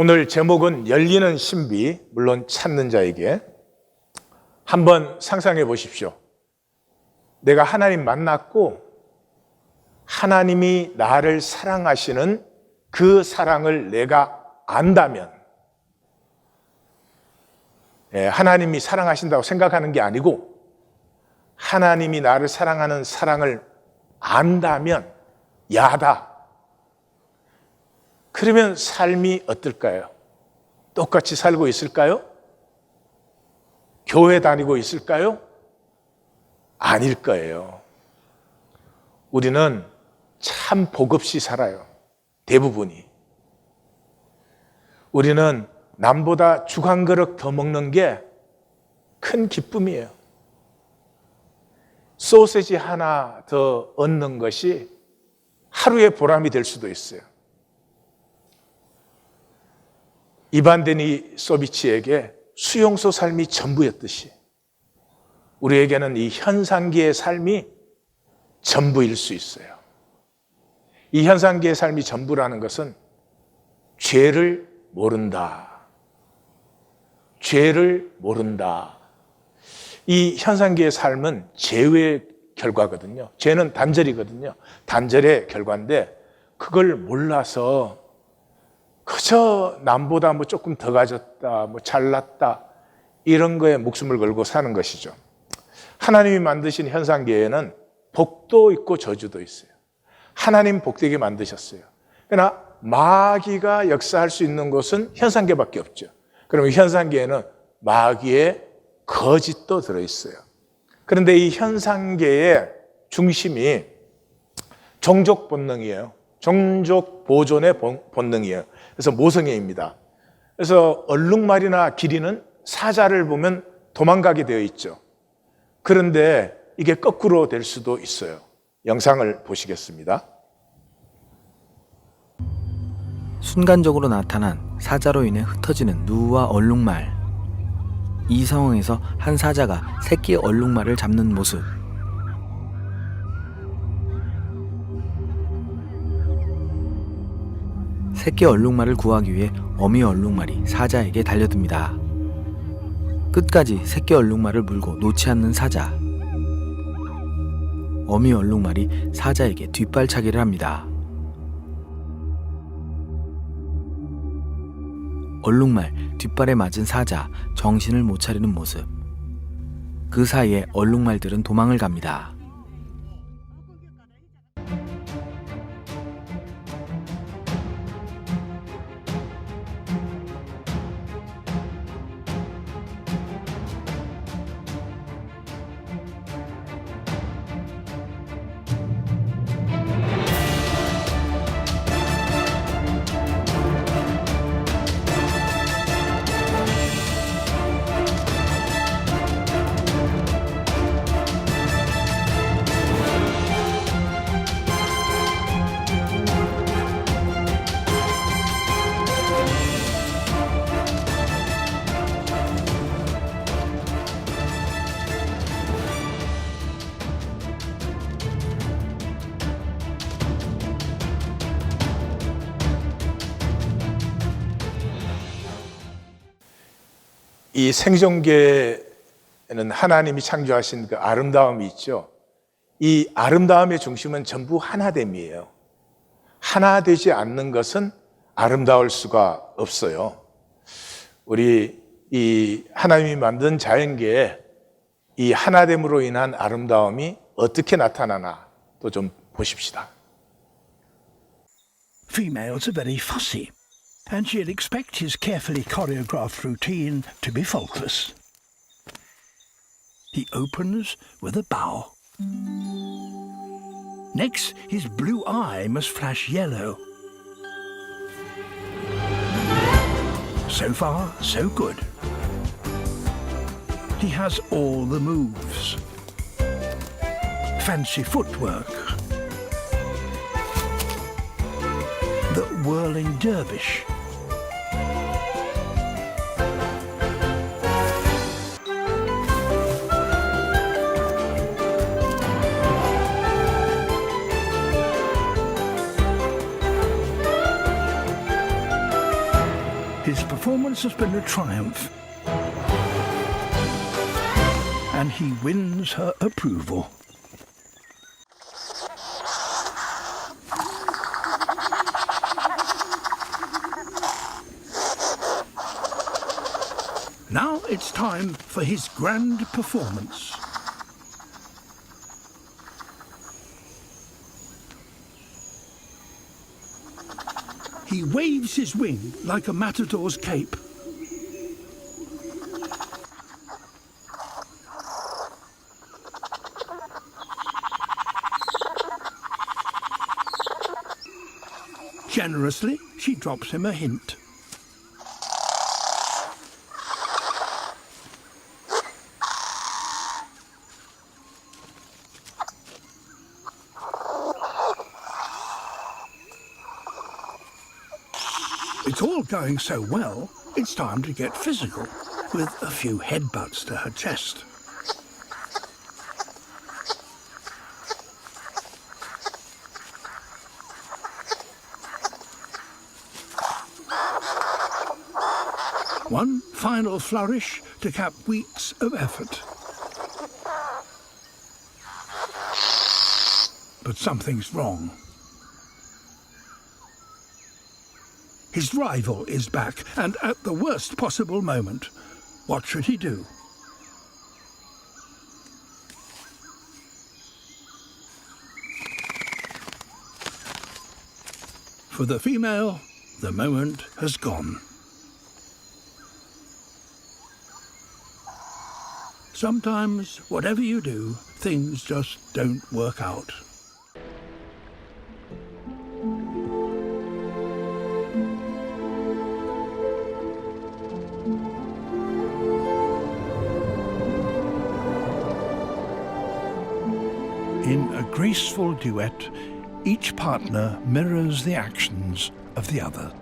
오늘 제목은 열리는 신비, 물론 찾는 자에게. 한번 상상해 보십시오. 내가 하나님 만났고 하나님이 나를 사랑하시는 그 사랑을 내가 안다면, 하나님이 사랑하신다고 생각하는 게 아니고 하나님이 나를 사랑하는 사랑을 안다면 야다. 그러면 삶이 어떨까요? 똑같이 살고 있을까요? 교회 다니고 있을까요? 아닐 거예요. 우리는 참 복 없이 살아요. 대부분이. 우리는 남보다 죽 한 그릇 더 먹는 게 큰 기쁨이에요. 소세지 하나 더 얻는 것이 하루의 보람이 될 수도 있어요. 이반 데니소비치에게 수용소 삶이 전부였듯이 우리에게는 이 현상기의 삶이 전부일 수 있어요. 이 현상기의 삶이 전부라는 것은 죄를 모른다. 죄를 모른다. 이 현상기의 삶은 죄의 결과거든요. 죄는 단절이거든요. 단절의 결과인데 그걸 몰라서 그저 남보다 조금 더 가졌다, 잘났다, 이런 거에 목숨을 걸고 사는 것이죠. 하나님이 만드신 현상계에는 복도 있고 저주도 있어요. 하나님 복되게 만드셨어요. 그러나 마귀가 역사할 수 있는 곳은 현상계밖에 없죠. 그러면 현상계에는 마귀의 거짓도 들어있어요. 그런데 이 현상계의 중심이 종족 본능이에요. 종족 보존의 본능이에요. 그래서 모성애입니다. 그래서 얼룩말이나 기린은 사자를 보면 도망가게 되어 있죠. 그런데 이게 거꾸로 될 수도 있어요. 영상을 보시겠습니다. 순간적으로 나타난 사자로 인해 흩어지는 누와 얼룩말. 이 상황에서 한 사자가 새끼 얼룩말을 잡는 모습. 새끼 얼룩말을 구하기 위해 어미 얼룩말이 사자에게 달려듭니다. 끝까지 새끼 얼룩말을 물고 놓지 않는 사자. 어미 얼룩말이 사자에게 뒷발차기를 합니다. 얼룩말 뒷발에 맞은 사자, 정신을 못 차리는 모습. 그 사이에 얼룩말들은 도망을 갑니다. 이 생존계에는 하나님이 창조하신 그 아름다움이 있죠. 이 아름다움의 중심은 전부 하나됨이에요. 하나 되지 않는 것은 아름다울 수가 없어요. 우리 이 하나님이 만든 자연계에 이 하나됨으로 인한 아름다움이 어떻게 나타나나 또 좀 보십시다. Females are very fussy, and she'll expect his carefully choreographed routine to be faultless. He opens with a bow. Next, his blue eye must flash yellow. So far, so good. He has all the moves. Fancy footwork. The whirling dervish. performance has been a triumph, and he wins her approval. Now it's time for his grand performance. He waves his wing like a matador's cape. Generously, she drops him a hint. It's all going so well, it's time to get physical, with a few headbutts to her chest. One final flourish to cap weeks of effort. But something's wrong. His rival is back, and at the worst possible moment. What should he do? For the female, the moment has gone. Sometimes, whatever you do, things just don't work out. In a graceful duet, each partner mirrors the actions of the other.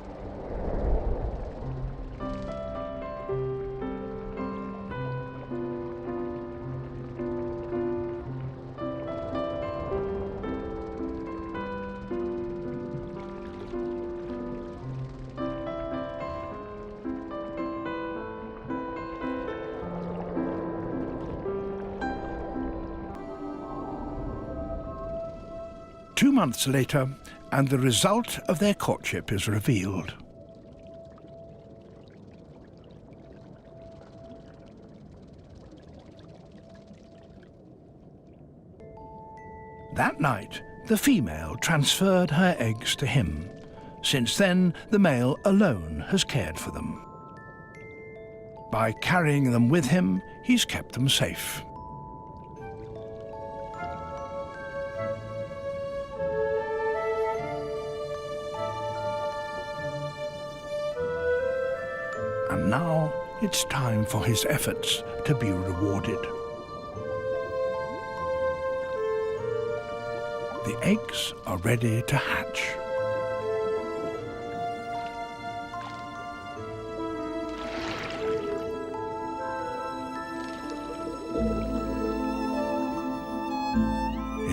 Two months later, and the result of their courtship is revealed. That night, the female transferred her eggs to him. Since then, the male alone has cared for them. By carrying them with him, he's kept them safe. And now it's time for his efforts to be rewarded. The eggs are ready to hatch.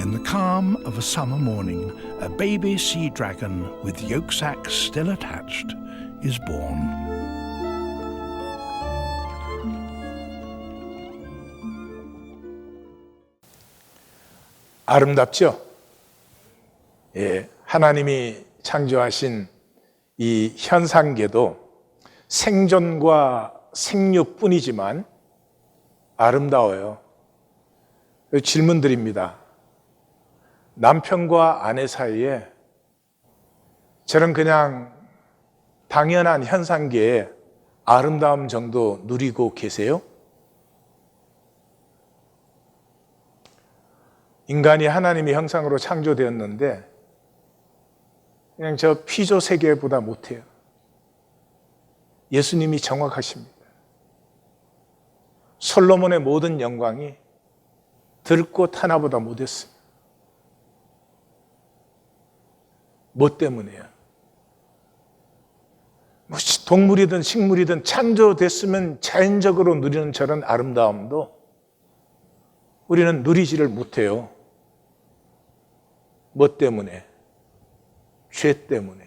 In the calm of a summer morning, a baby sea dragon with yolk sacs still attached is born. 아름답죠? 예, 하나님이 창조하신 이 현상계도 생존과 생육뿐이지만 아름다워요. 질문 드립니다. 남편과 아내 사이에 저는 그냥 당연한 현상계의 아름다움 정도 누리고 계세요? 인간이 하나님의 형상으로 창조되었는데 그냥 저 피조 세계보다 못해요. 예수님이 정확하십니다. 솔로몬의 모든 영광이 들꽃 하나보다 못했습니다. 뭐 때문에요? 뭐 동물이든 식물이든 창조됐으면 자연적으로 누리는 저런 아름다움도 우리는 누리지를 못해요. 뭐 때문에? 죄 때문에.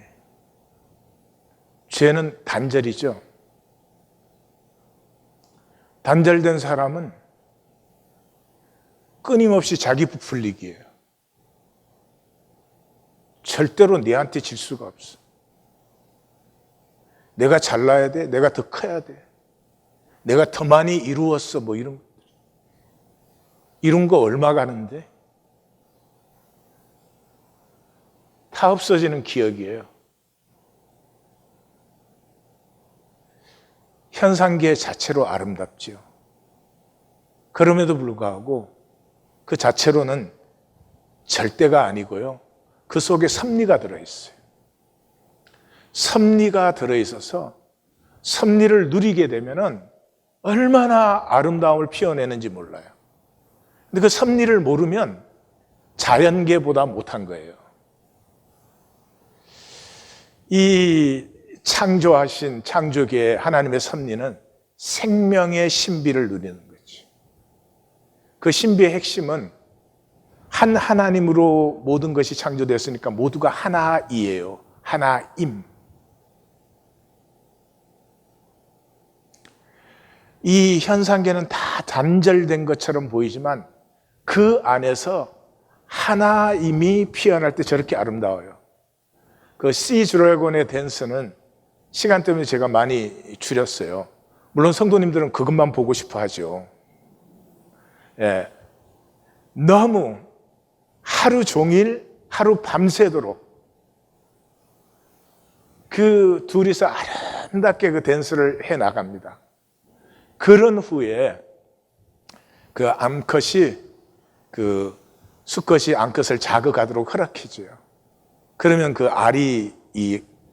죄는 단절이죠. 단절된 사람은 끊임없이 자기 부풀리기예요. 절대로 내한테 질 수가 없어. 내가 잘나야 돼. 내가 더 커야 돼. 내가 더 많이 이루었어. 뭐 이런 거 얼마 가는데? 다 없어지는 기억이에요. 현상계 자체로 아름답지요. 그럼에도 불구하고 그 자체로는 절대가 아니고요. 그 속에 섭리가 들어있어요. 섭리가 들어있어서 섭리를 누리게 되면은 얼마나 아름다움을 피워내는지 몰라요. 근데 그 섭리를 모르면 자연계보다 못한 거예요. 이 창조하신 창조계의 하나님의 섭리는 생명의 신비를 누리는 거죠. 그 신비의 핵심은 한 하나님으로 모든 것이 창조되었으니까 모두가 하나이에요. 하나임. 이 현상계는 다 단절된 것처럼 보이지만 그 안에서 하나임이 피어날 때 저렇게 아름다워요. 그 씨 드래곤의 댄스는 시간 때문에 제가 많이 줄였어요. 물론 성도님들은 그것만 보고 싶어 하죠. 예. 너무 하루 종일, 하루 밤새도록 그 둘이서 아름답게 그 댄스를 해 나갑니다. 그런 후에 그 암컷이 그 수컷이 암컷을 자극하도록 허락해줘요. 그러면 그 알이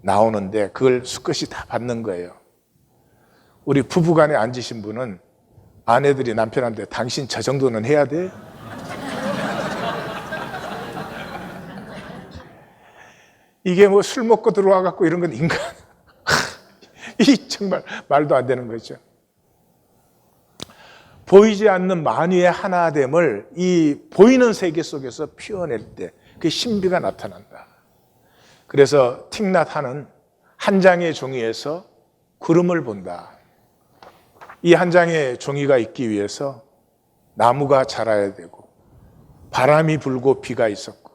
나오는데 그걸 수컷이 다 받는 거예요. 우리 부부간에 앉으신 분은 아내들이 남편한테 당신 저 정도는 해야 돼? 이게 뭐 술 먹고 들어와 갖고 이런 건 인간 이 정말 말도 안 되는 거죠. 보이지 않는 만유의 하나됨을 이 보이는 세계 속에서 피워낼 때 그 신비가 나타난다. 그래서 틱낫하는 한 장의 종이에서 구름을 본다. 이 한 장의 종이가 있기 위해서 나무가 자라야 되고 바람이 불고 비가 있었고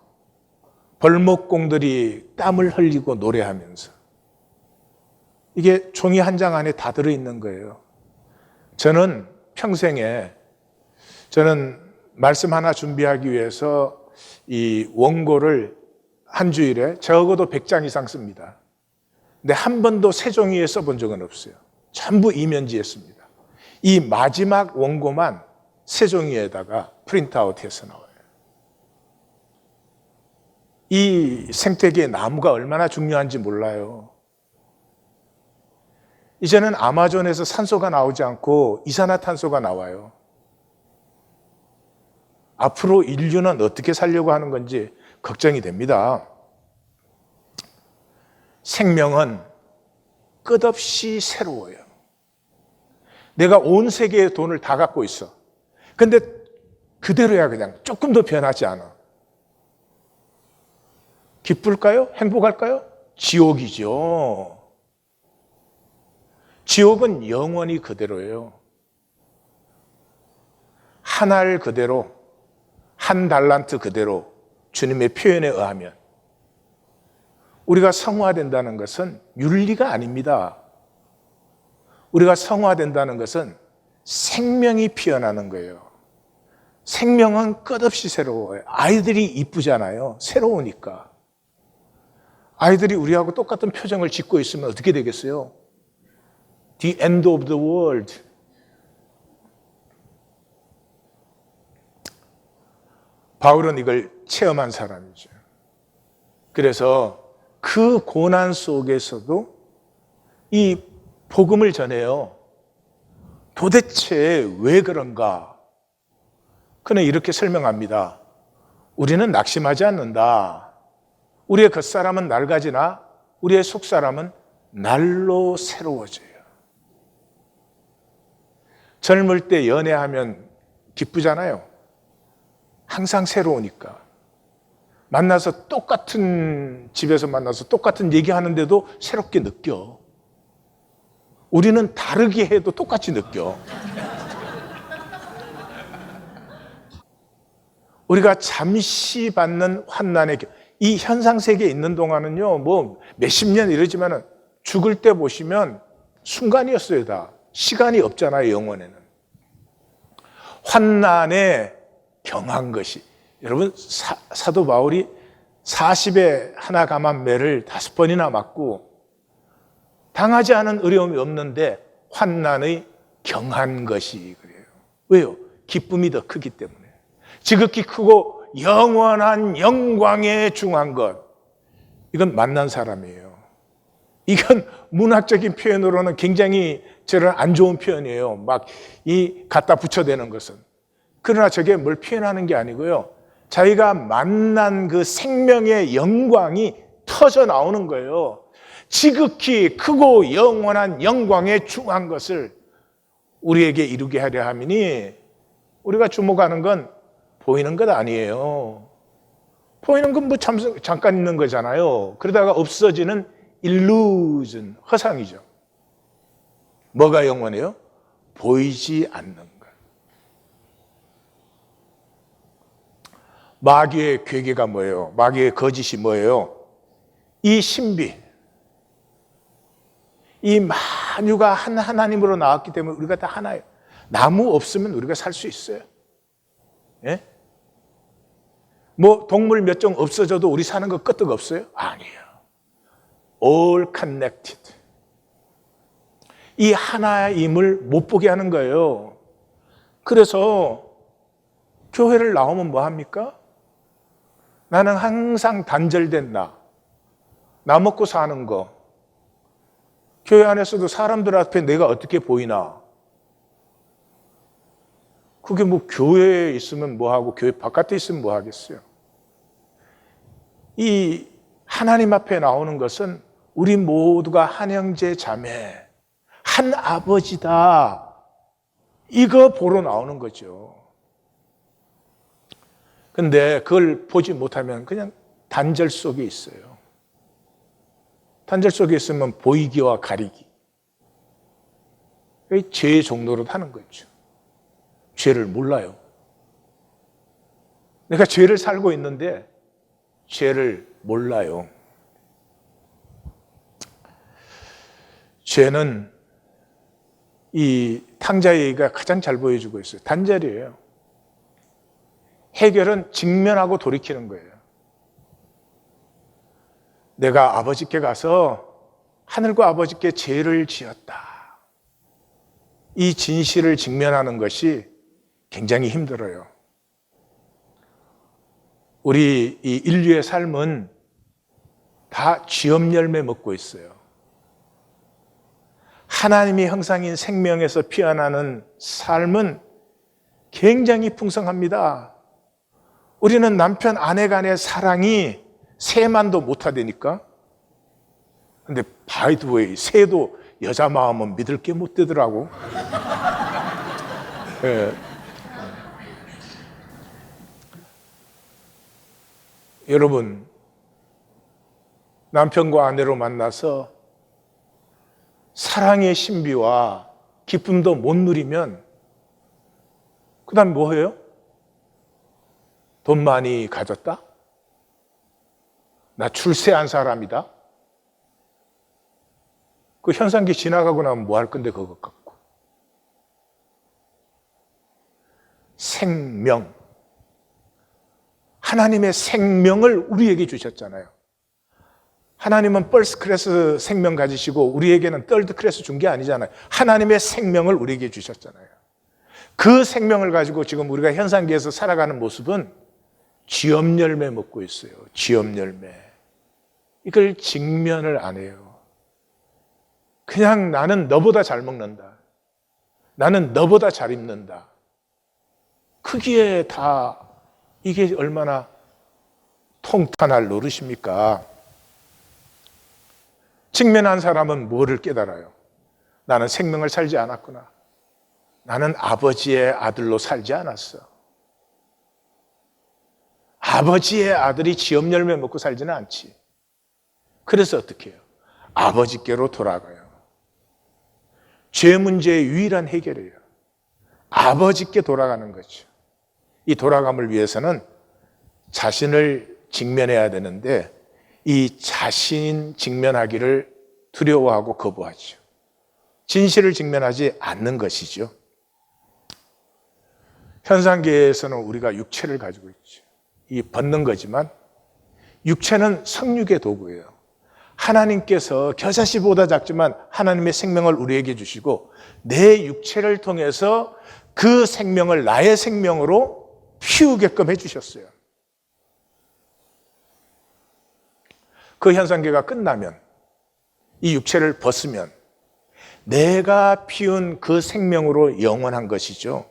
벌목공들이 땀을 흘리고 노래하면서 이게 종이 한 장 안에 다 들어있는 거예요. 저는 평생에 말씀 하나 준비하기 위해서 이 원고를 한 주일에 적어도 100장 이상 씁니다. 근데 한 번도 새 종이에 써본 적은 없어요. 전부 이면지에 씁니다. 이 마지막 원고만 새 종이에다가 프린트아웃해서 나와요. 이 생태계의 나무가 얼마나 중요한지 몰라요. 이제는 아마존에서 산소가 나오지 않고 이산화탄소가 나와요. 앞으로 인류는 어떻게 살려고 하는 건지 걱정이 됩니다. 생명은 끝없이 새로워요. 내가 온 세계의 돈을 다 갖고 있어. 근데 그대로야. 그냥 조금도 변하지 않아. 기쁠까요? 행복할까요? 지옥이죠. 지옥은 영원히 그대로예요. 한 알 그대로, 한 달란트 그대로 주님의 표현에 의하면 우리가 성화된다는 것은 윤리가 아닙니다. 우리가 성화된다는 것은 생명이 피어나는 거예요. 생명은 끝없이 새로워요. 아이들이 이쁘잖아요. 새로우니까. 아이들이 우리하고 똑같은 표정을 짓고 있으면 어떻게 되겠어요? The end of the world. 바울은 이걸 체험한 사람이죠. 그래서 그 고난 속에서도 이 복음을 전해요. 도대체 왜 그런가? 그는 이렇게 설명합니다. 우리는 낙심하지 않는다. 우리의 겉사람은 낡아지나 우리의 속사람은 날로 새로워져요. 젊을 때 연애하면 기쁘잖아요. 항상 새로우니까. 만나서 똑같은 집에서 만나서 똑같은 얘기하는데도 새롭게 느껴. 우리는 다르게 해도 똑같이 느껴. 우리가 잠시 받는 환난의 이 현상 세계에 있는 동안은요, 뭐 몇십 년 이러지만은 죽을 때 보시면 순간이었어요, 다. 시간이 없잖아요, 영원에는. 환난에 경한 것이. 여러분, 사도 바울이 40에 하나 감한 매를 5번이나 맞고 당하지 않은 어려움이 없는데 환난의 경한 것이 그래요. 왜요? 기쁨이 더 크기 때문에. 지극히 크고 영원한 영광에 중한 것. 이건 만난 사람이에요. 이건 문학적인 표현으로는 굉장히 저는 안 좋은 표현이에요. 막 이 갖다 붙여대는 것은. 그러나 저게 뭘 표현하는 게 아니고요. 자기가 만난 그 생명의 영광이 터져 나오는 거예요. 지극히 크고 영원한 영광에 중한 것을 우리에게 이루게 하려 함이니 우리가 주목하는 건 보이는 것 아니에요. 보이는 건 뭐 잠깐 있는 거잖아요. 그러다가 없어지는 illusion, 허상이죠. 뭐가 영원해요? 보이지 않는 것. 마귀의 괴계가 뭐예요? 마귀의 거짓이 뭐예요? 이 신비, 이 만유가 한 하나님으로 나왔기 때문에 우리가 다 하나예요. 나무 없으면 우리가 살 수 있어요. 예? 뭐 동물 몇 종 없어져도 우리 사는 거 끄떡 없어요? 아니에요. All connected. 이 하나임을 못 보게 하는 거예요. 그래서 교회를 나오면 뭐 합니까? 나는 항상 단절된 나 먹고 사는 거. 교회 안에서도 사람들 앞에 내가 어떻게 보이나? 그게 뭐 교회에 있으면 뭐 하고 교회 바깥에 있으면 뭐 하겠어요? 이 하나님 앞에 나오는 것은 우리 모두가 한 형제 자매, 한 아버지다. 이거 보러 나오는 거죠. 근데 그걸 보지 못하면 그냥 단절 속에 있어요. 단절 속에 있으면 보이기와 가리기. 죄의 종로로 하는 거죠. 죄를 몰라요. 내가 죄를 살고 있는데 죄를 몰라요. 죄는 이 탕자의 얘기가 가장 잘 보여주고 있어요. 단절이에요. 해결은 직면하고 돌이키는 거예요. 내가 아버지께 가서 하늘과 아버지께 죄를 지었다. 이 진실을 직면하는 것이 굉장히 힘들어요. 우리 이 인류의 삶은 다 쥐업 열매 먹고 있어요. 하나님의 형상인 생명에서 피어나는 삶은 굉장히 풍성합니다. 우리는 남편, 아내 간의 사랑이 새만도 못하다니까. 근데 by the way, 새도 여자 마음은 믿을 게 못 되더라고. 예. 여러분, 남편과 아내로 만나서 사랑의 신비와 기쁨도 못 누리면 그 다음 뭐 해요? 돈 많이 가졌다? 나 출세한 사람이다? 그 현상기 지나가고 나면 뭐 할 건데 그것 갖고. 생명. 하나님의 생명을 우리에게 주셨잖아요. 하나님은 퍼스트 클래스 생명 가지시고 우리에게는 떨드 클래스 준 게 아니잖아요. 하나님의 생명을 우리에게 주셨잖아요. 그 생명을 가지고 지금 우리가 현상계에서 살아가는 모습은 쥐업 열매 먹고 있어요. 쥐업 열매. 이걸 직면을 안 해요. 그냥 나는 너보다 잘 먹는다. 나는 너보다 잘 입는다. 크기에 다 이게 얼마나 통탄할 노릇입니까? 직면한 사람은 뭐를 깨달아요? 나는 생명을 살지 않았구나. 나는 아버지의 아들로 살지 않았어. 아버지의 아들이 쥐업 열매 먹고 살지는 않지. 그래서 어떻게 해요? 아버지께로 돌아가요. 죄 문제의 유일한 해결이에요. 아버지께 돌아가는 거죠. 이 돌아감을 위해서는 자신을 직면해야 되는데 이 자신 직면하기를 두려워하고 거부하죠. 진실을 직면하지 않는 것이죠. 현상계에서는 우리가 육체를 가지고 있죠. 이 벗는 거지만 육체는 성육의 도구예요. 하나님께서 겨자씨보다 작지만 하나님의 생명을 우리에게 주시고 내 육체를 통해서 그 생명을 나의 생명으로 피우게끔 해주셨어요. 그 현상계가 끝나면 이 육체를 벗으면 내가 피운 그 생명으로 영원한 것이죠.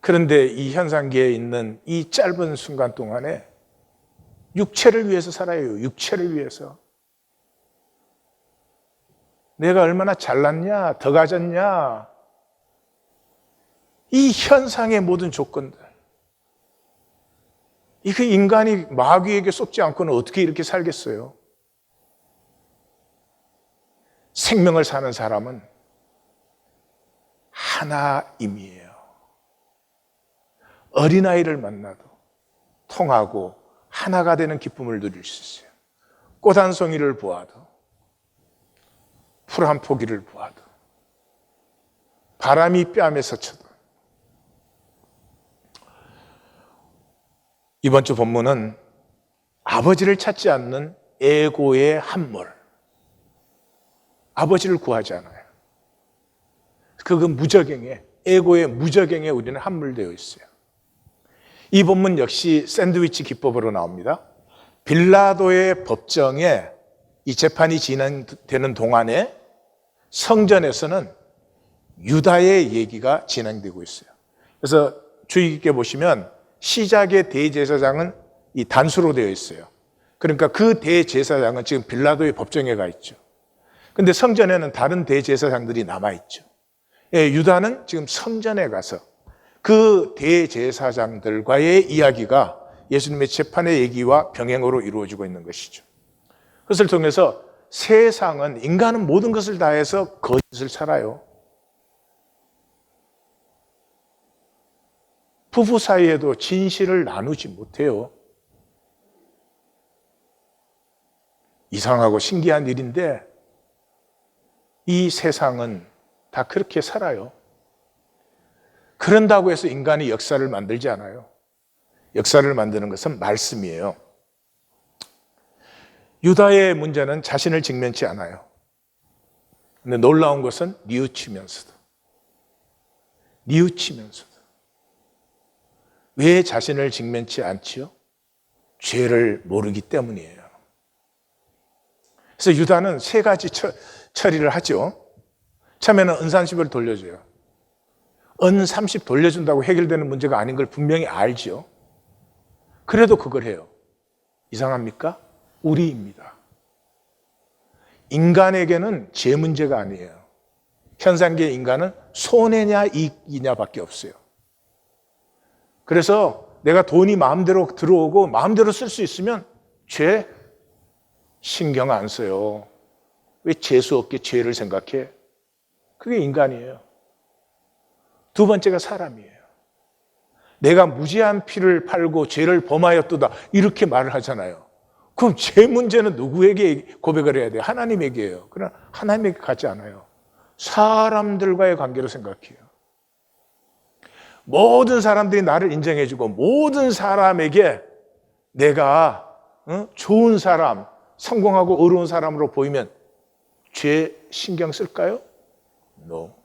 그런데 이 현상계에 있는 이 짧은 순간 동안에 육체를 위해서 살아요. 육체를 위해서. 내가 얼마나 잘났냐, 더 가졌냐. 이 현상의 모든 조건들. 이그 인간이 마귀에게 속지 않고는 어떻게 이렇게 살겠어요? 생명을 사는 사람은 하나임이에요. 어린아이를 만나도 통하고 하나가 되는 기쁨을 누릴 수 있어요. 꽃 한 송이를 보아도, 풀 한 포기를 보아도, 바람이 뺨에 스쳐도. 이번 주 본문은 아버지를 찾지 않는 에고의 함몰. 아버지를 구하지 않아요. 그 무적행에, 에고의 무적행에 우리는 함몰되어 있어요. 이 본문 역시 샌드위치 기법으로 나옵니다. 빌라도의 법정에 이 재판이 진행되는 동안에 성전에서는 유다의 얘기가 진행되고 있어요. 그래서 주의 깊게 보시면 시작의 대제사장은 이 단수로 되어 있어요. 그러니까 그 대제사장은 지금 빌라도의 법정에 가 있죠. 근데 성전에는 다른 대제사장들이 남아있죠. 예, 유다는 지금 성전에 가서 그 대제사장들과의 이야기가 예수님의 재판의 얘기와 병행으로 이루어지고 있는 것이죠. 그것을 통해서 세상은, 인간은 모든 것을 다해서 거짓을 살아요. 부부 사이에도 진실을 나누지 못해요. 이상하고 신기한 일인데 이 세상은 다 그렇게 살아요. 그런다고 해서 인간이 역사를 만들지 않아요. 역사를 만드는 것은 말씀이에요. 유다의 문제는 자신을 직면치 않아요. 근데 놀라운 것은 뉘우치면서도 왜 자신을 직면치 않지요? 죄를 모르기 때문이에요. 그래서 유다는 세 가지 처리를 하죠. 처음에는 은 30을 돌려줘요. 은 30 돌려준다고 해결되는 문제가 아닌 걸 분명히 알죠. 그래도 그걸 해요. 이상합니까? 우리입니다. 인간에게는 죄 문제가 아니에요. 현상계 인간은 손해냐 이익이냐 밖에 없어요. 그래서 내가 돈이 마음대로 들어오고 마음대로 쓸 수 있으면 죄 신경 안 써요. 왜 재수 없게 죄를 생각해? 그게 인간이에요. 두 번째가 사람이에요. 내가 무지한 피를 팔고 죄를 범하였도다 이렇게 말을 하잖아요. 그럼 죄 문제는 누구에게 고백을 해야 돼요? 하나님에게요. 그러나 하나님에게 가지 않아요. 사람들과의 관계로 생각해요. 모든 사람들이 나를 인정해주고 모든 사람에게 내가 좋은 사람, 성공하고 어려운 사람으로 보이면 죄 신경 쓸까요? No.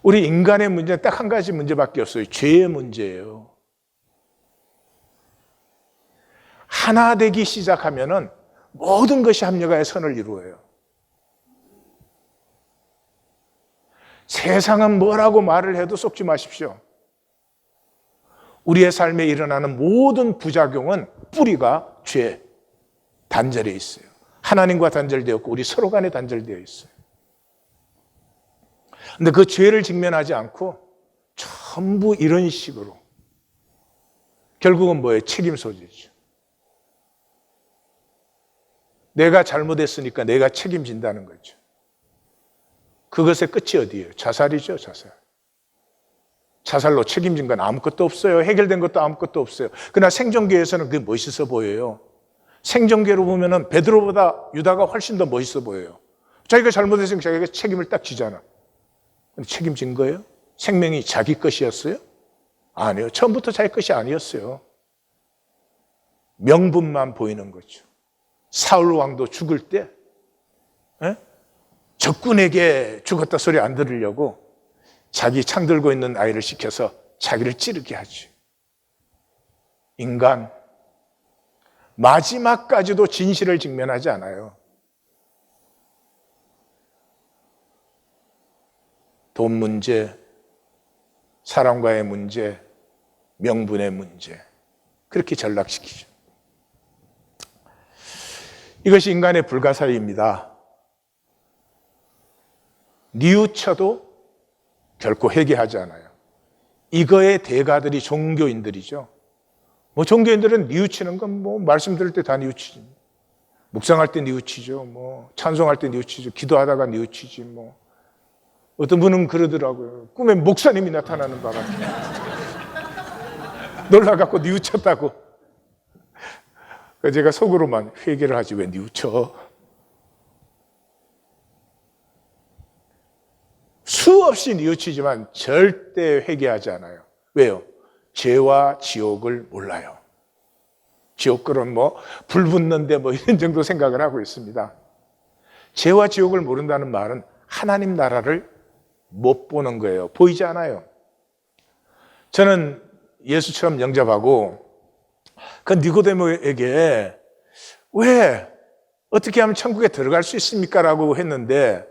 우리 인간의 문제는 딱 한 가지 문제밖에 없어요. 죄의 문제예요. 하나 되기 시작하면은 모든 것이 합력하여 선을 이루어요. 세상은 뭐라고 말을 해도 속지 마십시오. 우리의 삶에 일어나는 모든 부작용은 뿌리가 죄, 단절에 있어요. 하나님과 단절되었고 우리 서로 간에 단절되어 있어요. 근데 그 죄를 직면하지 않고 전부 이런 식으로 결국은 뭐예요? 책임 소재죠. 내가 잘못했으니까 내가 책임진다는 거죠. 그것의 끝이 어디예요? 자살이죠, 자살. 자살로 책임진 건 아무것도 없어요. 해결된 것도 아무것도 없어요. 그러나 생존계에서는 그게 멋있어 보여요. 생존계로 보면은 베드로보다 유다가 훨씬 더 멋있어 보여요. 자기가 잘못했으니까 자기가 책임을 딱 지잖아. 근데 책임진 거예요? 생명이 자기 것이었어요? 아니요. 처음부터 자기 것이 아니었어요. 명분만 보이는 거죠. 사울 왕도 죽을 때 적군에게 죽었다 소리 안 들으려고 자기 창 들고 있는 아이를 시켜서 자기를 찌르게 하지. 인간 마지막까지도 진실을 직면하지 않아요. 돈 문제, 사람과의 문제, 명분의 문제, 그렇게 전락시키죠. 이것이 인간의 불가사의입니다. 뉘우쳐도 결코 회개하지 않아요. 이거의 대가들이 종교인들이죠. 뭐 종교인들은 뉘우치는 건 뭐 말씀 들을 때 다 뉘우치지. 묵상할 때 뉘우치죠. 뭐 찬송할 때 뉘우치죠. 기도하다가 뉘우치지. 뭐 어떤 분은 그러더라고요. 꿈에 목사님이 나타나는 바람에 놀라갖고 뉘우쳤다고. 제가 속으로만 회개를 하지 왜 뉘우쳐. 수없이 뉘우치지만 절대 회개하지 않아요. 왜요? 죄와 지옥을 몰라요. 지옥글은 뭐 불 붙는데 뭐 이런 정도 생각을 하고 있습니다. 죄와 지옥을 모른다는 말은 하나님 나라를 못 보는 거예요. 보이지 않아요. 저는 예수처럼 영접하고 그 니고데모에게 왜 어떻게 하면 천국에 들어갈 수 있습니까? 라고 했는데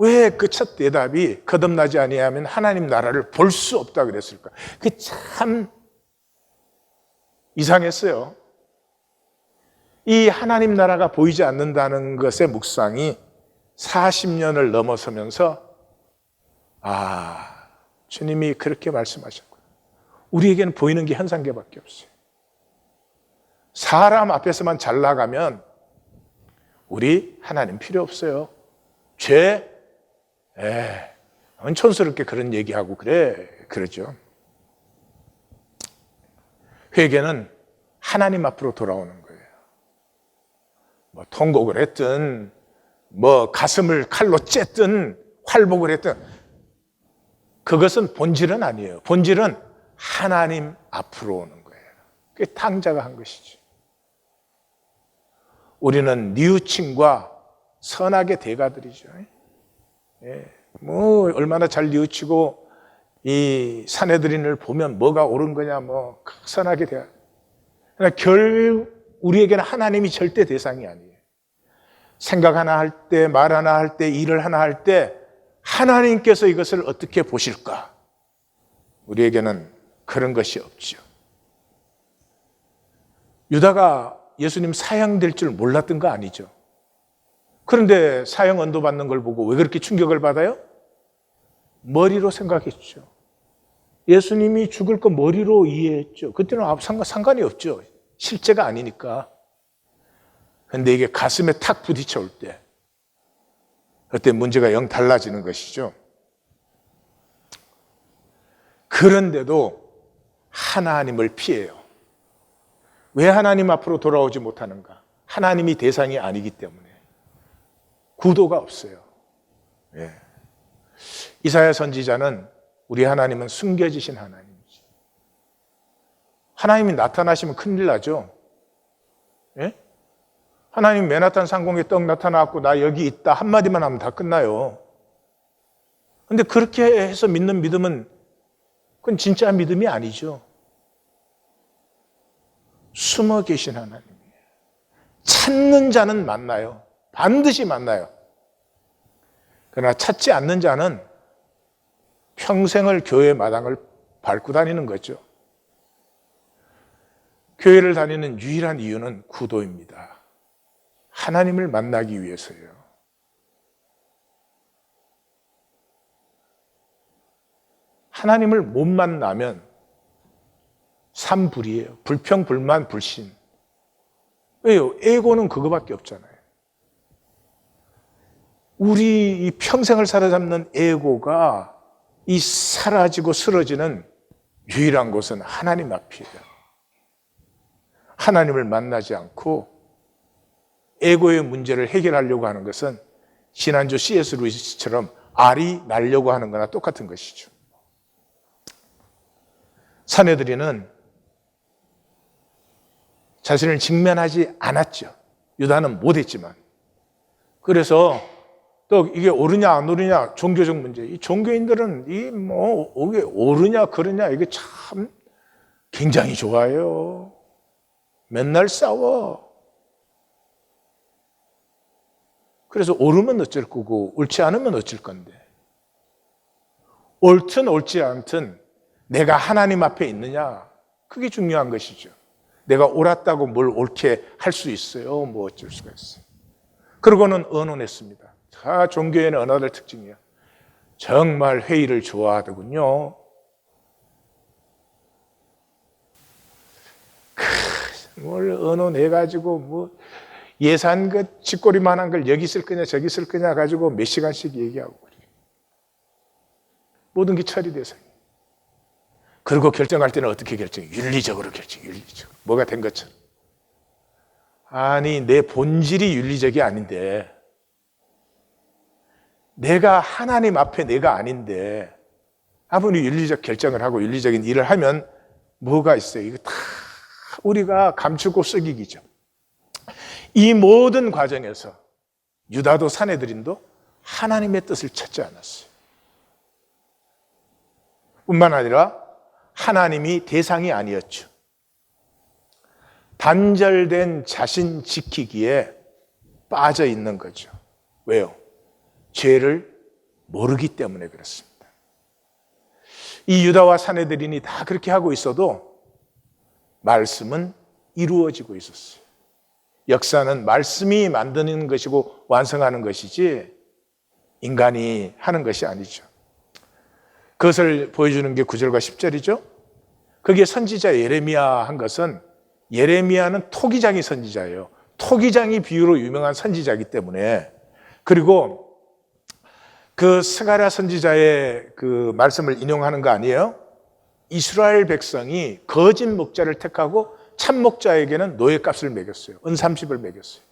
왜 그 첫 대답이 거듭나지 아니하면 하나님 나라를 볼 수 없다 그랬을까? 그게 참 이상했어요. 이 하나님 나라가 보이지 않는다는 것의 묵상이 40년을 넘어서면서 주님이 그렇게 말씀하셨구나. 우리에게는 보이는 게 현상계밖에 없어요. 사람 앞에서만 잘 나가면 우리 하나님 필요 없어요. 죄, 촌스럽게 그런 얘기하고 그러죠. 회개는 하나님 앞으로 돌아오는 거예요. 뭐 통곡을 했든, 뭐 가슴을 칼로 쬐든, 활복을 했든, 그것은 본질은 아니에요. 본질은 하나님 앞으로 오는 거예요. 그게 탕자가 한 것이죠. 우리는 뉘우침과 선악의 대가들이죠. 뭐 얼마나 잘 뉘우치고 이 사내들인을 보면 뭐가 옳은 거냐, 뭐 선악의 대가. 그러나 우리에게는 하나님이 절대 대상이 아니에요. 생각 하나 할 때, 말 하나 할 때, 일을 하나 할 때 하나님께서 이것을 어떻게 보실까? 우리에게는 그런 것이 없죠. 유다가 예수님 사형될 줄 몰랐던 거 아니죠. 그런데 사형 언도 받는 걸 보고 왜 그렇게 충격을 받아요? 머리로 생각했죠. 예수님이 죽을 거 머리로 이해했죠. 그때는 상관이 없죠. 실제가 아니니까. 그런데 이게 가슴에 탁 부딪혀 올 때, 그때 문제가 영 달라지는 것이죠. 그런데도 하나님을 피해요. 왜 하나님 앞으로 돌아오지 못하는가? 하나님이 대상이 아니기 때문에. 구도가 없어요. 이사야 선지자는 우리 하나님은 숨겨지신 하나님이지. 하나님이 나타나시면 큰일 나죠. 하나님 메나탄 상공에 떡 나타나고 나 여기 있다 한마디만 하면 다 끝나요. 그런데 그렇게 해서 믿는 믿음은 그건 진짜 믿음이 아니죠. 숨어 계신 하나님이에요. 찾는 자는 만나요. 반드시 만나요. 그러나 찾지 않는 자는 평생을 교회 마당을 밟고 다니는 거죠. 교회를 다니는 유일한 이유는 구도입니다. 하나님을 만나기 위해서예요. 하나님을 못 만나면 삼불이에요. 불평, 불만, 불신. 왜요? 에고는 그거밖에 없잖아요. 우리 이 평생을 사로잡는 에고가 이 사라지고 쓰러지는 유일한 곳은 하나님 앞이에요. 하나님을 만나지 않고 에고의 문제를 해결하려고 하는 것은 지난주 C.S. 루이스처럼 알이 날려고 하는 거나 똑같은 것이죠. 사내들이는 자신을 직면하지 않았죠. 유다는 못했지만. 그래서 또 이게 옳으냐 안 옳으냐 종교적 문제. 이 종교인들은 이게 옳으냐 그러냐 이게 참 굉장히 좋아요. 맨날 싸워. 그래서 옳으면 어쩔 거고 옳지 않으면 어쩔 건데. 옳든 옳지 않든 내가 하나님 앞에 있느냐 그게 중요한 것이죠. 내가 옳았다고 뭘 옳게 할 수 있어요? 뭐 어쩔 수가 있어요. 그러고는 언언했습니다. 다 종교에는 언어들 특징이야. 정말 회의를 좋아하더군요. 뭘 언언해가지고 뭐 예산 그 쥐꼬리만한 걸 여기 쓸 거냐 저기 쓸 거냐 가지고 몇 시간씩 얘기하고 그래요. 모든 게 처리돼서. 그리고 결정할 때는 어떻게 결정해? 윤리적으로 결정해. 윤리적으로. 뭐가 된 것처럼. 아니 내 본질이 윤리적이 아닌데 내가 하나님 앞에 내가 아닌데 아무리 윤리적 결정을 하고 윤리적인 일을 하면 뭐가 있어요? 이거 다 우리가 감추고 썩이기죠. 이 모든 과정에서 유다도 사내들인도 하나님의 뜻을 찾지 않았어요. 뿐만 아니라 하나님이 대상이 아니었죠. 단절된 자신 지키기에 빠져 있는 거죠. 왜요? 죄를 모르기 때문에 그렇습니다. 이 유다와 사내들인이 다 그렇게 하고 있어도 말씀은 이루어지고 있었어요. 역사는 말씀이 만드는 것이고 완성하는 것이지 인간이 하는 것이 아니죠. 그것을 보여주는 게 9절과 10절이죠. 거기에 선지자 예레미야 한 것은 예레미야는 토기장이 선지자예요. 토기장이 비유로 유명한 선지자이기 때문에 그리고 그 스가랴 선지자의 그 말씀을 인용하는 거 아니에요? 이스라엘 백성이 거짓 목자를 택하고 참 목자에게는 노예값을 매겼어요. 은 30을 매겼어요.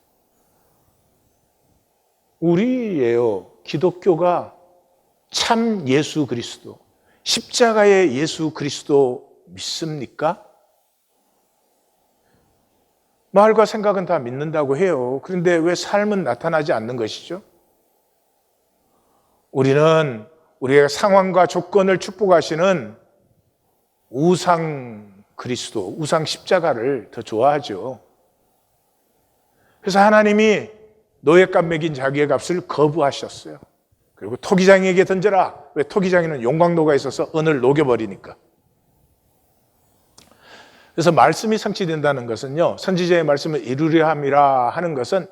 우리예요. 기독교가 참 예수 그리스도, 십자가의 예수 그리스도 믿습니까? 말과 생각은 다 믿는다고 해요. 그런데 왜 삶은 나타나지 않는 것이죠? 우리는 우리의 상황과 조건을 축복하시는 우상 그리스도, 우상 십자가를 더 좋아하죠. 그래서 하나님이 노예값 매긴 자기의 값을 거부하셨어요. 그리고 토기장이에게 던져라. 왜? 토기장이는 용광로가 있어서 은을 녹여버리니까. 그래서 말씀이 성취된다는 것은요, 선지자의 말씀을 이루려 함이라 하는 것은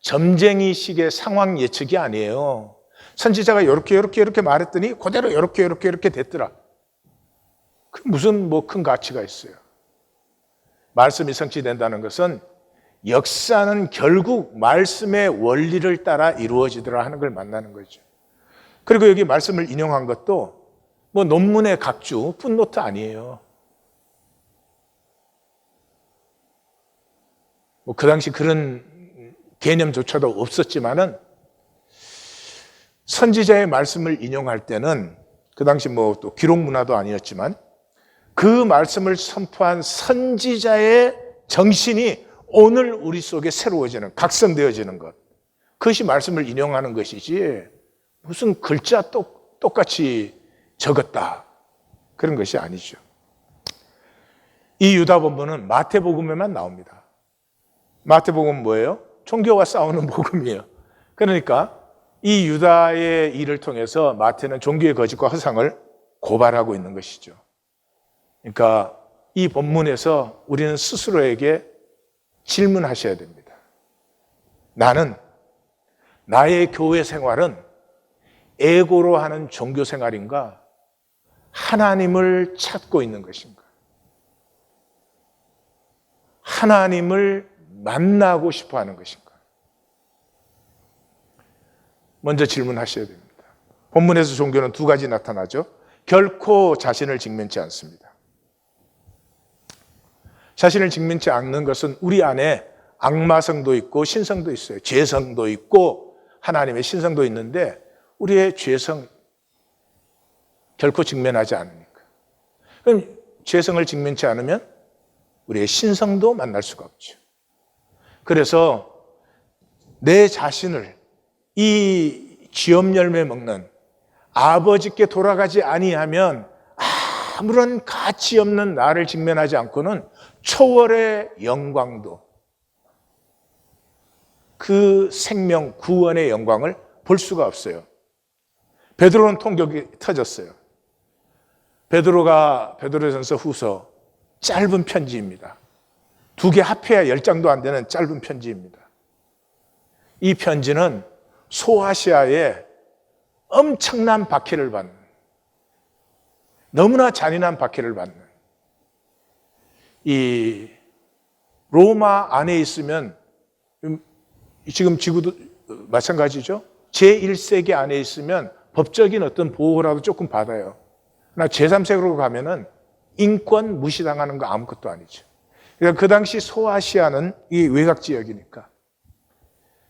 점쟁이식의 상황 예측이 아니에요. 선지자가 이렇게 말했더니 그대로 이렇게 됐더라. 그 무슨 뭐 큰 가치가 있어요. 말씀이 성취된다는 것은 역사는 결국 말씀의 원리를 따라 이루어지더라 하는 걸 만나는 거죠. 그리고 여기 말씀을 인용한 것도 뭐 논문의 각주, 풋노트 아니에요. 뭐 그 당시 그런 개념조차도 없었지만은 선지자의 말씀을 인용할 때는 그 당시 뭐 또 기록 문화도 아니었지만 그 말씀을 선포한 선지자의 정신이 오늘 우리 속에 새로워지는, 각성되어지는 것. 그것이 말씀을 인용하는 것이지 무슨 글자 똑같이 적었다. 그런 것이 아니죠. 이 유다 본문은 마태복음에만 나옵니다. 마태복음은 뭐예요? 종교와 싸우는 복음이에요. 그러니까 이 유다의 일을 통해서 마태는 종교의 거짓과 허상을 고발하고 있는 것이죠. 그러니까 이 본문에서 우리는 스스로에게 질문하셔야 됩니다. 나는 나의 교회 생활은 에고로 하는 종교 생활인가? 하나님을 찾고 있는 것인가? 하나님을 만나고 싶어 하는 것인가? 먼저 질문하셔야 됩니다. 본문에서 종교는 두 가지 나타나죠. 결코 자신을 직면치 않습니다. 자신을 직면치 않는 것은 우리 안에 악마성도 있고 신성도 있어요. 죄성도 있고 하나님의 신성도 있는데 우리의 죄성 결코 직면하지 않으니까. 그럼 죄성을 직면치 않으면 우리의 신성도 만날 수가 없죠. 그래서 내 자신을 이 지업 열매 먹는 아버지께 돌아가지 아니하면 아무런 가치 없는 나를 직면하지 않고는 초월의 영광도 그 생명 구원의 영광을 볼 수가 없어요. 베드로는 통곡이 터졌어요. 베드로전서 후서 짧은 편지입니다. 2개 합해야 10장도 안 되는 짧은 편지입니다. 이 편지는 소아시아에 엄청난 박해를 받는, 너무나 잔인한 박해를 받는, 이 로마 안에 있으면 지금 지구도 마찬가지죠. 제1세기 안에 있으면 법적인 어떤 보호라도 조금 받아요. 그러나 제3세기로 가면은 인권 무시당하는 거 아무것도 아니죠. 그러니까 그 당시 소아시아는 이 외곽 지역이니까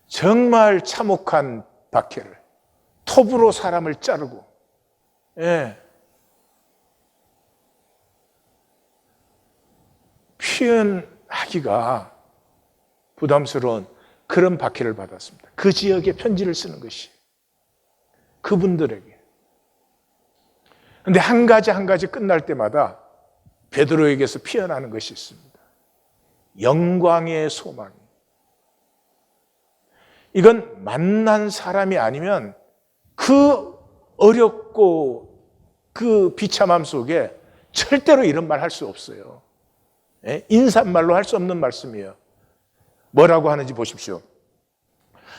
정말 참혹한 박해를, 톱으로 사람을 자르고, 표현하기가 부담스러운 그런 박해를 받았습니다. 그 지역에 편지를 쓰는 것이 그분들에게. 그런데 한 가지 끝날 때마다 베드로에게서 피어나는 것이 있습니다. 영광의 소망. 이건 만난 사람이 아니면 그 어렵고 그 비참함 속에 절대로 이런 말 할 수 없어요. 인사말로 할 수 없는 말씀이에요. 뭐라고 하는지 보십시오.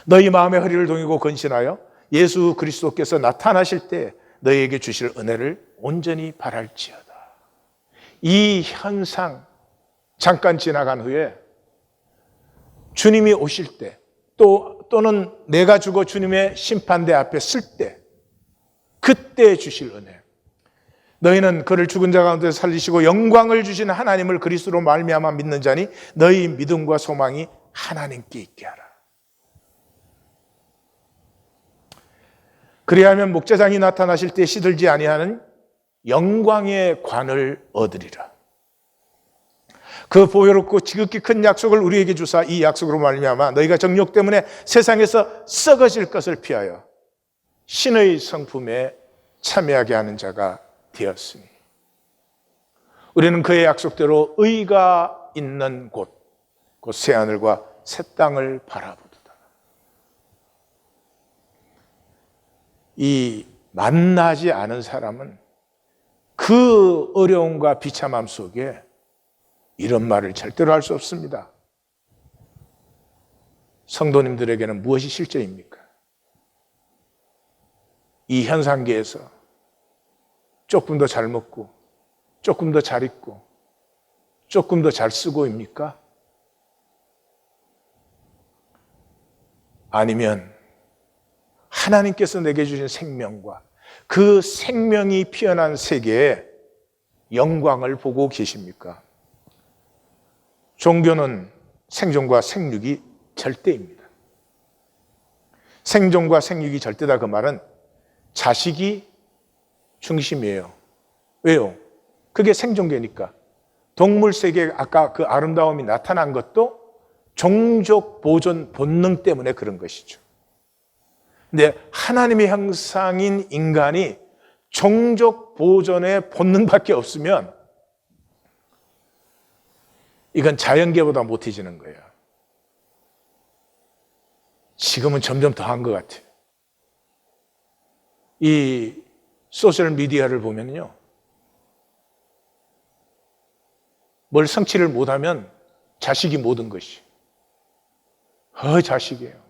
너희 마음의 허리를 동이고 건신하여 예수 그리스도께서 나타나실 때 너희에게 주실 은혜를 온전히 바랄지어다. 이 현상 잠깐 지나간 후에 주님이 오실 때 또는 내가 죽어 주님의 심판대 앞에 쓸 때 그때 주실 은혜. 너희는 그를 죽은 자 가운데 살리시고 영광을 주시는 하나님을 그리스도로 말미암아 믿는 자니 너희 믿음과 소망이 하나님께 있게 하라. 그리하면 목자장이 나타나실 때 시들지 아니하는 영광의 관을 얻으리라. 그 보혈롭고 지극히 큰 약속을 우리에게 주사 이 약속으로 말미암아 너희가 정욕 때문에 세상에서 썩어질 것을 피하여 신의 성품에 참여하게 하는 자가 되었으니 우리는 그의 약속대로 의가 있는 곳, 곧 새하늘과 새 땅을 바라보도다. 이 만나지 않은 사람은 그 어려움과 비참함 속에 이런 말을 절대로 할 수 없습니다. 성도님들에게는 무엇이 실제입니까? 이 현상계에서 조금 더 잘 먹고 조금 더 잘 입고 조금 더 잘 쓰고입니까? 아니면 하나님께서 내게 주신 생명과 그 생명이 피어난 세계의 영광을 보고 계십니까? 종교는 생존과 생육이 절대입니다. 생존과 생육이 절대다 그 말은 자식이 중심이에요. 왜요? 그게 생존계니까. 동물 세계에 아까 그 아름다움이 나타난 것도 종족 보존 본능 때문에 그런 것이죠. 근데 하나님의 형상인 인간이 종족 보존의 본능밖에 없으면 이건 자연계보다 못해지는 거예요. 지금은 점점 더한 것 같아요. 이 소셜미디어를 보면요, 뭘 성취를 못하면 자식이 모든 것이 자식이에요.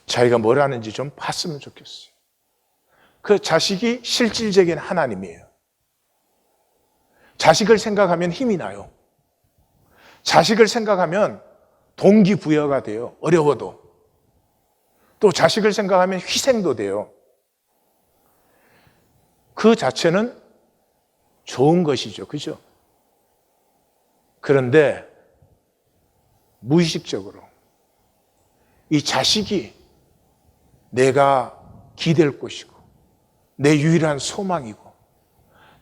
자기가 뭘 하는지 좀 봤으면 좋겠어요. 그 자식이 실질적인 하나님이에요. 자식을 생각하면 힘이 나요. 자식을 생각하면 동기부여가 돼요. 어려워도. 또 자식을 생각하면 희생도 돼요. 그 자체는 좋은 것이죠. 그죠? 그런데 무의식적으로 이 자식이 내가 기댈 곳이고 내 유일한 소망이고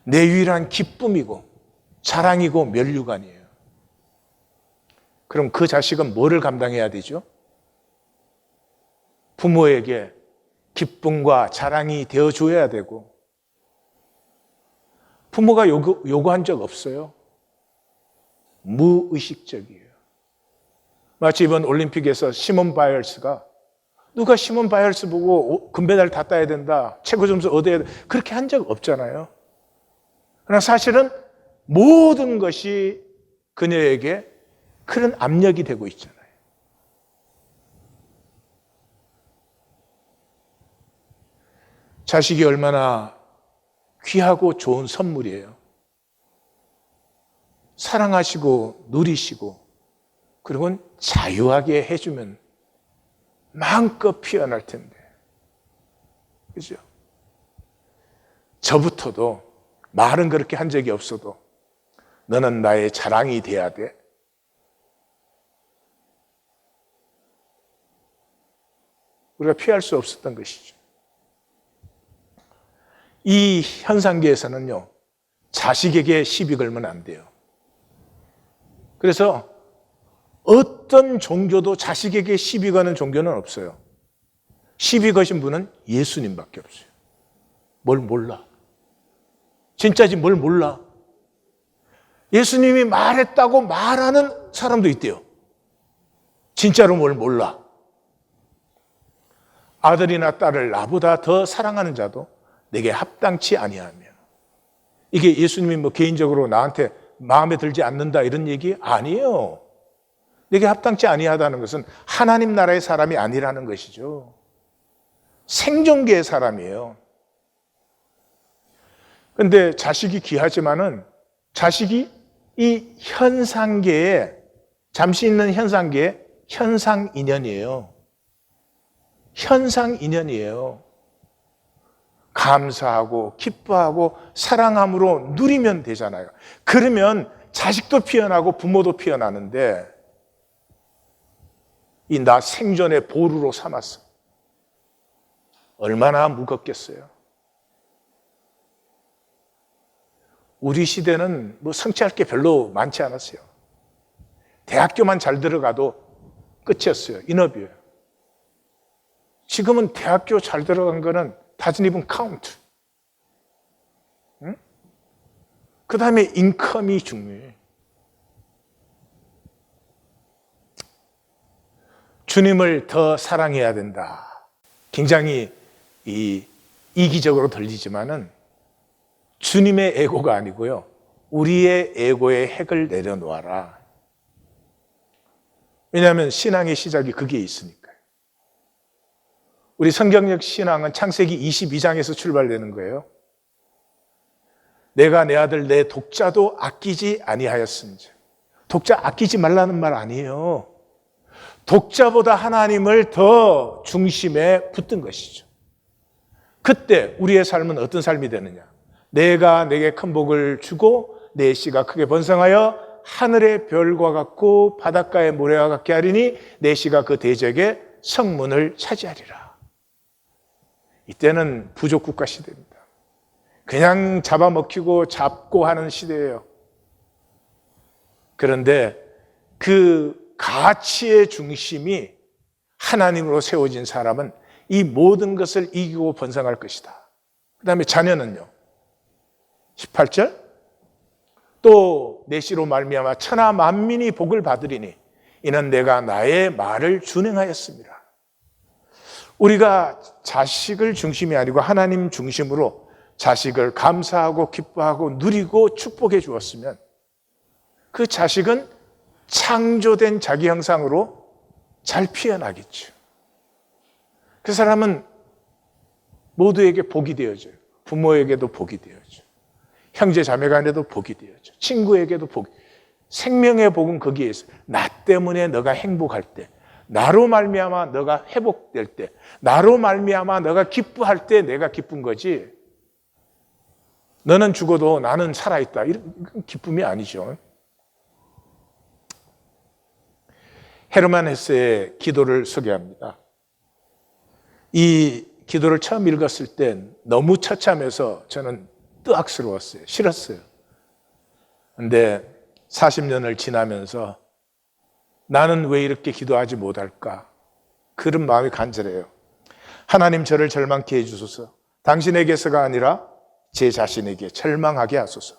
내 유일한 기쁨이고 자랑이고 면류관이에요. 그럼 그 자식은 뭐를 감당해야 되죠? 부모에게 기쁨과 자랑이 되어줘야 되고, 부모가 요구한 적 없어요. 무의식적이에요. 마치 이번 올림픽에서 시몬 바이얼스가, 누가 시몬 바이얼스 보고 금메달 다 따야 된다, 최고 점수 얻어야 된다, 그렇게 한 적 없잖아요. 그러나 사실은 모든 것이 그녀에게 그런 압력이 되고 있잖아요. 자식이 얼마나 귀하고 좋은 선물이에요. 사랑하시고 누리시고 그리고 자유하게 해주면 마음껏 피어날 텐데, 그죠? 저부터도 말은 그렇게 한 적이 없어도 너는 나의 자랑이 돼야 돼. 우리가 피할 수 없었던 것이죠. 이 현상계에서는요, 자식에게 시비 걸면 안 돼요. 그래서 어떤 종교도 자식에게 시비 거는 종교는 없어요. 시비 거신 분은 예수님밖에 없어요. 뭘 몰라. 진짜지 뭘 몰라. 예수님이 말했다고 말하는 사람도 있대요. 진짜로 뭘 몰라. 아들이나 딸을 나보다 더 사랑하는 자도 내게 합당치 아니하며. 이게 예수님이 뭐 개인적으로 나한테 마음에 들지 않는다 이런 얘기 아니에요. 내게 합당치 아니하다는 것은 하나님 나라의 사람이 아니라는 것이죠. 생존계의 사람이에요. 그런데 자식이 귀하지만은 자식이 이 현상계에, 잠시 있는 현상계의 현상인연이에요. 현상인연이에요. 감사하고 기뻐하고 사랑함으로 누리면 되잖아요. 그러면 자식도 피어나고 부모도 피어나는데, 이 나 생존의 보루로 삼았어. 얼마나 무겁겠어요. 우리 시대는 뭐 성취할 게 별로 많지 않았어요. 대학교만 잘 들어가도 끝이었어요. 인업이에요. 지금은 대학교 잘 들어간 거는 doesn't even count. 응? 그 다음에 인컴이 중요해. 주님을 더 사랑해야 된다. 굉장히 이기적으로 들리지만은 주님의 에고가 아니고요, 우리의 에고의 핵을 내려놓아라. 왜냐하면 신앙의 시작이 거기에 있으니까요. 우리 성경적 신앙은 창세기 22장에서 출발되는 거예요. 내가 내 아들 내 독자도 아끼지 아니하였은즉. 독자 아끼지 말라는 말 아니에요. 독자보다 하나님을 더 중심에 붙든 것이죠. 그때 우리의 삶은 어떤 삶이 되느냐? 내가 내게 큰 복을 주고 내 씨가 크게 번성하여 하늘의 별과 같고 바닷가의 모래와 같게 하리니 내 씨가 그 대적의 성문을 차지하리라. 이때는 부족 국가 시대입니다. 그냥 잡아먹히고 잡고 하는 시대예요. 그런데 그 가치의 중심이 하나님으로 세워진 사람은 이 모든 것을 이기고 번성할 것이다. 그 다음에 자녀는요, 18절, 또 내 씨로 말미암아 천하 만민이 복을 받으리니 이는 내가 나의 말을 준행하였습니다. 우리가 자식을 중심이 아니고 하나님 중심으로 자식을 감사하고 기뻐하고 누리고 축복해 주었으면 그 자식은 창조된 자기 형상으로 잘 피어나겠죠. 그 사람은 모두에게 복이 되어져요. 부모에게도 복이 되어져요. 형제 자매 간에도 복이 되어져요. 친구에게도 복이. 생명의 복은 거기에 있어요. 나 때문에 너가 행복할 때, 나로 말미암아 너가 회복될 때, 나로 말미암아 너가 기뻐할 때 내가 기쁜 거지. 너는 죽어도 나는 살아있다. 이런 기쁨이 아니죠. 헤르만 헤세의 기도를 소개합니다. 이 기도를 처음 읽었을 땐 너무 처참해서 저는 뜨악스러웠어요. 싫었어요. 근데 40년을 지나면서 나는 왜 이렇게 기도하지 못할까? 그런 마음이 간절해요. 하나님, 저를 절망케 해주소서. 당신에게서가 아니라 제 자신에게 절망하게 하소서.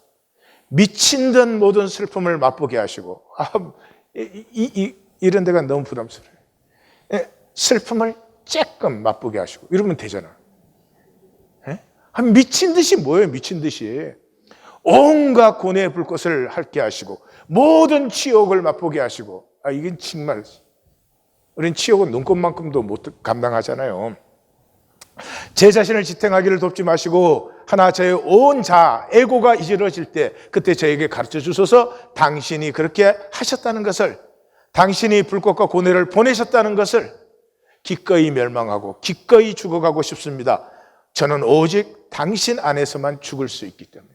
미친 듯 모든 슬픔을 맛보게 하시고, 이런 데가 너무 부담스러워요. 슬픔을 조금 맛보게 하시고 이러면 되잖아. 미친 듯이 뭐예요? 미친 듯이 온갖 고뇌의 불꽃을 핥게 하시고 모든 치욕을 맛보게 하시고. 이게 정말 우린 치욕은 눈꽃만큼도 못 감당하잖아요. 제 자신을 지탱하기를 돕지 마시고 하나 저의 온 자아, 에고가 이지러질 때 그때 저에게 가르쳐 주소서. 당신이 그렇게 하셨다는 것을, 당신이 불꽃과 고뇌를 보내셨다는 것을 기꺼이 멸망하고 기꺼이 죽어가고 싶습니다. 저는 오직 당신 안에서만 죽을 수 있기 때문에.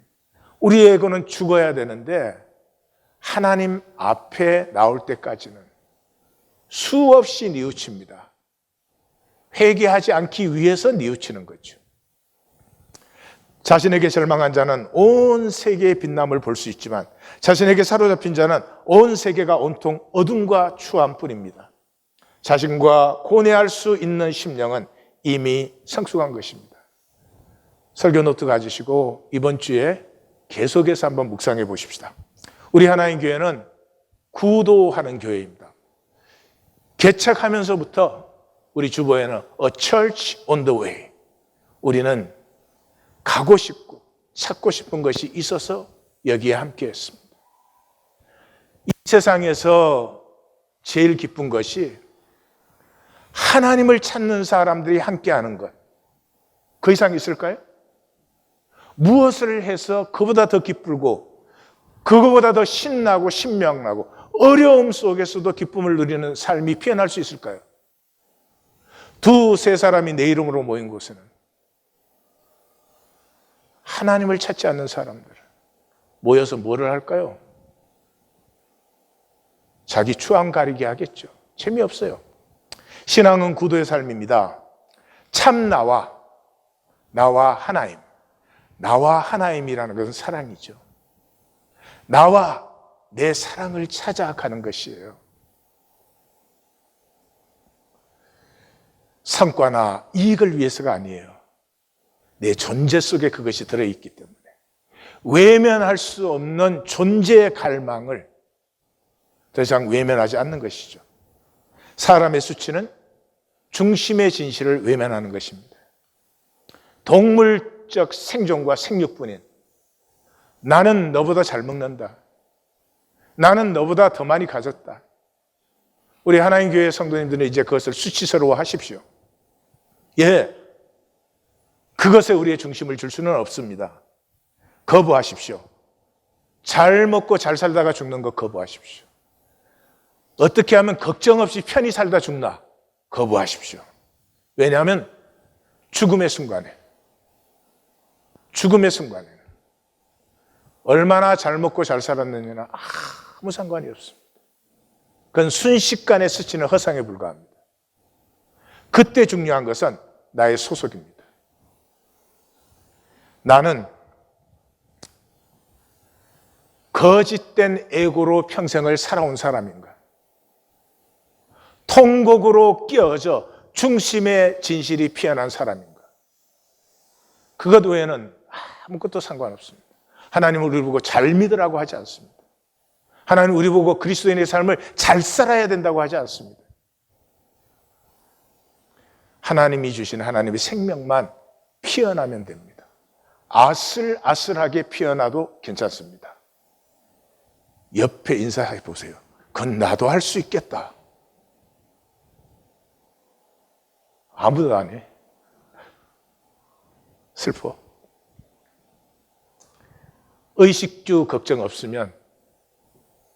우리의 에고는 죽어야 되는데 하나님 앞에 나올 때까지는 수없이 뉘우칩니다. 회개하지 않기 위해서 뉘우치는 거죠. 자신에게 절망한 자는 온 세계의 빛남을 볼 수 있지만 자신에게 사로잡힌 자는 온 세계가 온통 어둠과 추함뿐입니다. 자신과 고뇌할 수 있는 심령은 이미 성숙한 것입니다. 설교 노트 가지시고 이번 주에 계속해서 한번 묵상해 보십시다. 우리 하나님 교회는 구도하는 교회입니다. 개척하면서부터 우리 주보에는 A Church on the Way, 우리는 가고 싶고 찾고 싶은 것이 있어서 여기에 함께 했습니다. 이 세상에서 제일 기쁜 것이 하나님을 찾는 사람들이 함께하는 것. 그 이상 있을까요? 무엇을 해서 그보다 더 기쁘고 그거보다 더 신나고 신명나고 어려움 속에서도 기쁨을 누리는 삶이 피어날 수 있을까요? 두세 사람이 내 이름으로 모인 곳에는 하나님을 찾지 않는 사람들 모여서 뭐를 할까요? 자기 추앙 가리게 하겠죠. 재미없어요. 신앙은 구도의 삶입니다. 참 나와 하나님. 나와 하나님이라는 것은 사랑이죠. 나와 내 사랑을 찾아 가는 것이에요. 성과나 이익을 위해서가 아니에요. 내 존재 속에 그것이 들어있기 때문에 외면할 수 없는 존재의 갈망을 더 이상 외면하지 않는 것이죠. 사람의 수치는 중심의 진실을 외면하는 것입니다. 동물적 생존과 생육뿐인 나는 너보다 잘 먹는다. 나는 너보다 더 많이 가졌다. 우리 하나님 교회 성도님들은 이제 그것을 수치스러워 하십시오. 그것에 우리의 중심을 줄 수는 없습니다. 거부하십시오. 잘 먹고 잘 살다가 죽는 거 거부하십시오. 어떻게 하면 걱정 없이 편히 살다 죽나 거부하십시오. 왜냐하면 죽음의 순간에는 얼마나 잘 먹고 잘 살았느냐는 아무 상관이 없습니다. 그건 순식간에 스치는 허상에 불과합니다. 그때 중요한 것은 나의 소속입니다. 나는 거짓된 에고로 평생을 살아온 사람인가? 통곡으로 끼어져 중심의 진실이 피어난 사람인가? 그것 외에는 아무것도 상관없습니다. 하나님은 우리 보고 잘 믿으라고 하지 않습니다. 하나님은 우리 보고 그리스도인의 삶을 잘 살아야 된다고 하지 않습니다. 하나님이 주신 하나님의 생명만 피어나면 됩니다. 아슬아슬하게 피어나도 괜찮습니다. 옆에 인사해 보세요. 그건 나도 할 수 있겠다. 아무도 안 해. 슬퍼. 의식주 걱정 없으면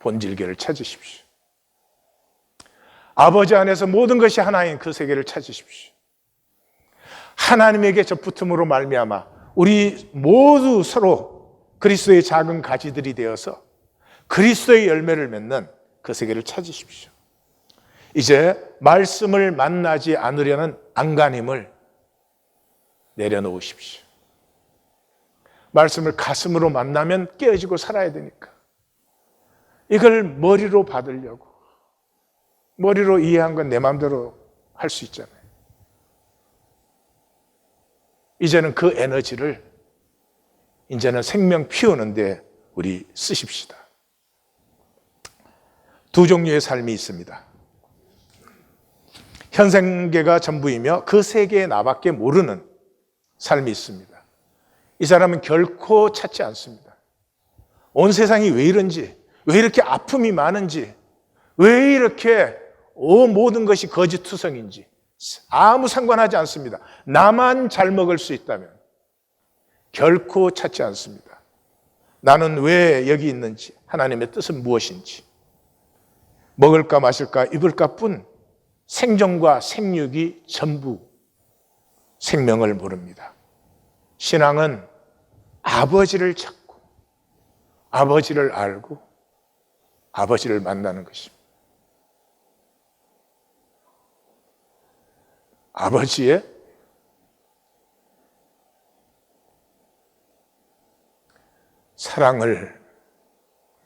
본질계를 찾으십시오. 아버지 안에서 모든 것이 하나인 그 세계를 찾으십시오. 하나님에게 접붙음으로 말미암아 우리 모두 서로 그리스도의 작은 가지들이 되어서 그리스도의 열매를 맺는 그 세계를 찾으십시오. 이제 말씀을 만나지 않으려는 안간힘을 내려놓으십시오. 말씀을 가슴으로 만나면 깨어지고 살아야 되니까. 이걸 머리로 받으려고, 머리로 이해한 건 내 마음대로 할 수 있잖아요. 이제는 그 에너지를 이제는 생명 피우는데 우리 쓰십시다. 두 종류의 삶이 있습니다. 현생계가 전부이며 그 세계에 나밖에 모르는 삶이 있습니다. 이 사람은 결코 찾지 않습니다. 온 세상이 왜 이런지, 왜 이렇게 아픔이 많은지, 왜 이렇게 모든 것이 거짓투성인지 아무 상관하지 않습니다. 나만 잘 먹을 수 있다면 결코 찾지 않습니다. 나는 왜 여기 있는지, 하나님의 뜻은 무엇인지, 먹을까 마실까 입을까 뿐 생존과 생육이 전부 생명을 모릅니다. 신앙은 아버지를 찾고 아버지를 알고 아버지를 만나는 것입니다. 아버지의 사랑을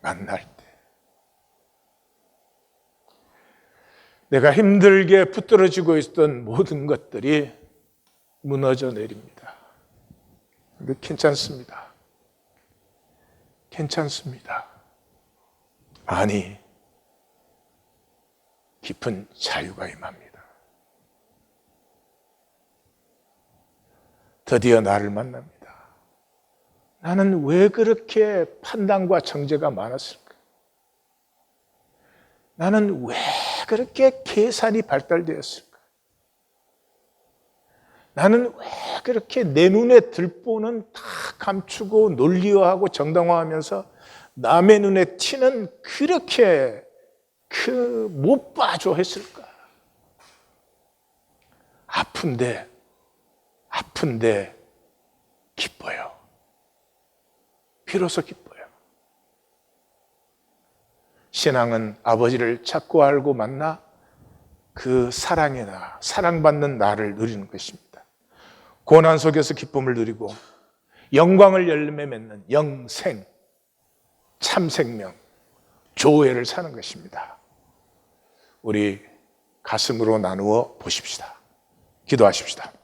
만날 때 내가 힘들게 붙들어지고 있었던 모든 것들이 무너져 내립니다. 근데 괜찮습니다. 괜찮습니다. 아니, 깊은 자유가 임합니다. 드디어 나를 만납니다. 나는 왜 그렇게 판단과 정죄가 많았을까? 나는 왜 그렇게 계산이 발달되었을까? 나는 왜 그렇게 내 눈에 들보는 다 감추고 논리화하고 정당화하면서 남의 눈에 티는 그렇게 못 봐줘 했을까? 아픈데 기뻐요. 비로소 기뻐요. 신앙은 아버지를 찾고 알고 만나 그 사랑의 나, 사랑받는 나를 누리는 것입니다. 고난 속에서 기쁨을 누리고 영광을 열매 맺는 영생, 참생명, 조회를 사는 것입니다. 우리 가슴으로 나누어 보십시다. 기도하십시다.